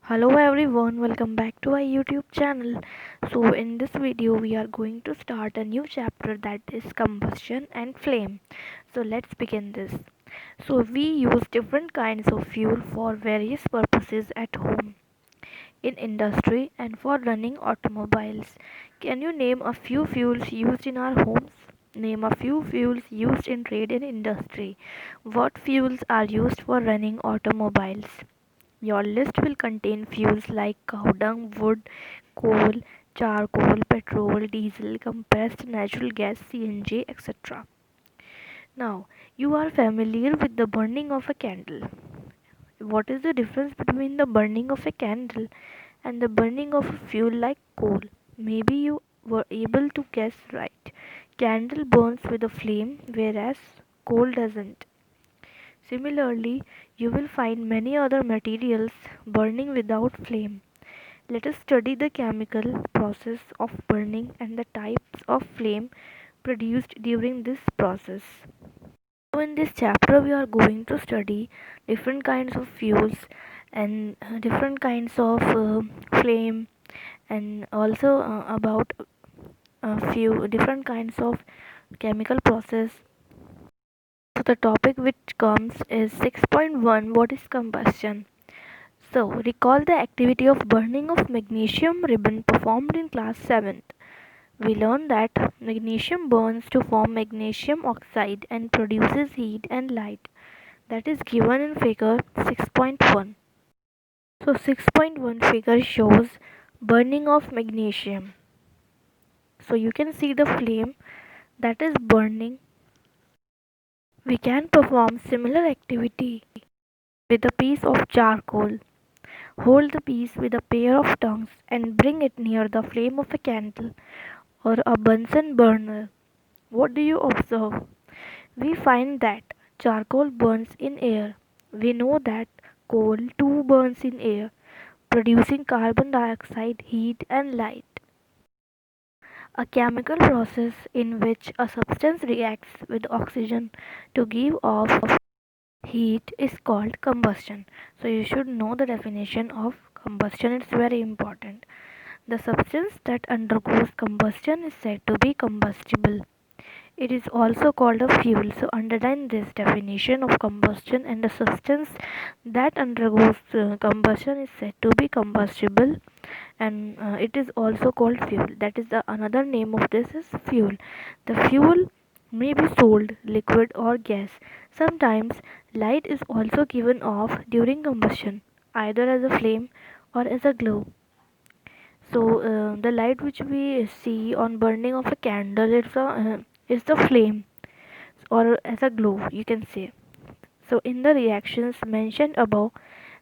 Hello everyone, welcome back to our YouTube channel. So in this video we are going to start a new chapter, that is combustion and flame. So let's begin this. So we use different kinds of fuel for various purposes at home, in industry and for running automobiles. Can you name a few fuels used in our homes? Name a few fuels used in trade and industry. What fuels are used for running automobiles? Your list will contain fuels like cow dung, wood, coal, charcoal, petrol, diesel, compressed natural gas, CNG, etc. Now, you are familiar with the burning of a candle. What is the difference between the burning of a candle and the burning of a fuel like coal? Maybe you were able to guess right. Candle burns with a flame, whereas coal doesn't. Similarly, you will find many other materials burning without flame. Let us study the chemical process of burning and the types of flame produced during this process. So in this chapter we are going to study different kinds of fuels and different kinds of flame, and also about a few different kinds of chemical process. So the topic which comes is 6.1, what is combustion? So recall the activity of burning of magnesium ribbon performed in class 7th. We learned that magnesium burns to form magnesium oxide and produces heat and light. That is given in figure 6.1. So 6.1 figure shows burning of magnesium. So you can see the flame that is burning. We can perform similar activity with a piece of charcoal. Hold the piece with a pair of tongs and bring it near the flame of a candle or a Bunsen burner. What do you observe? We find that charcoal burns in air. We know that coal too burns in air, producing carbon dioxide, heat, and light. A chemical process in which a substance reacts with oxygen to give off heat is called combustion. So you should know the definition of combustion, it's very important. The substance that undergoes combustion is said to be combustible. It is also called a fuel. So underline this definition of combustion, and the substance that undergoes combustion is said to be combustible, and it is also called fuel. That is the another name of this is fuel. The fuel may be sold liquid or gas. Sometimes light is also given off during combustion, either as a flame or as a glow. So the light which we see on burning of a candle, it's the flame, or as a glow you can say. So in the reactions mentioned above,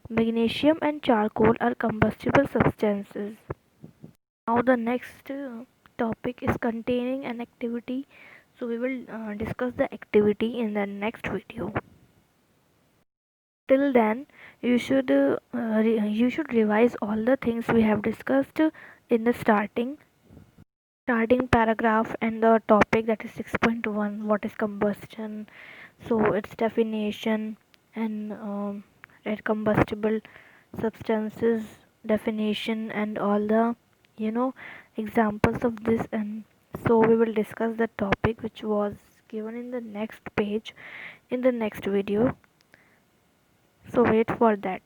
magnesium and charcoal are combustible substances. Now the next topic is containing an activity. So we will discuss the activity in the next video. Till then, you should revise all the things we have discussed in the starting paragraph and the topic, that is 6.1, what is combustion, so its definition, and combustible substances definition, and all the examples of this. And so we will discuss the topic which was given in the next page in the next video, so wait for that.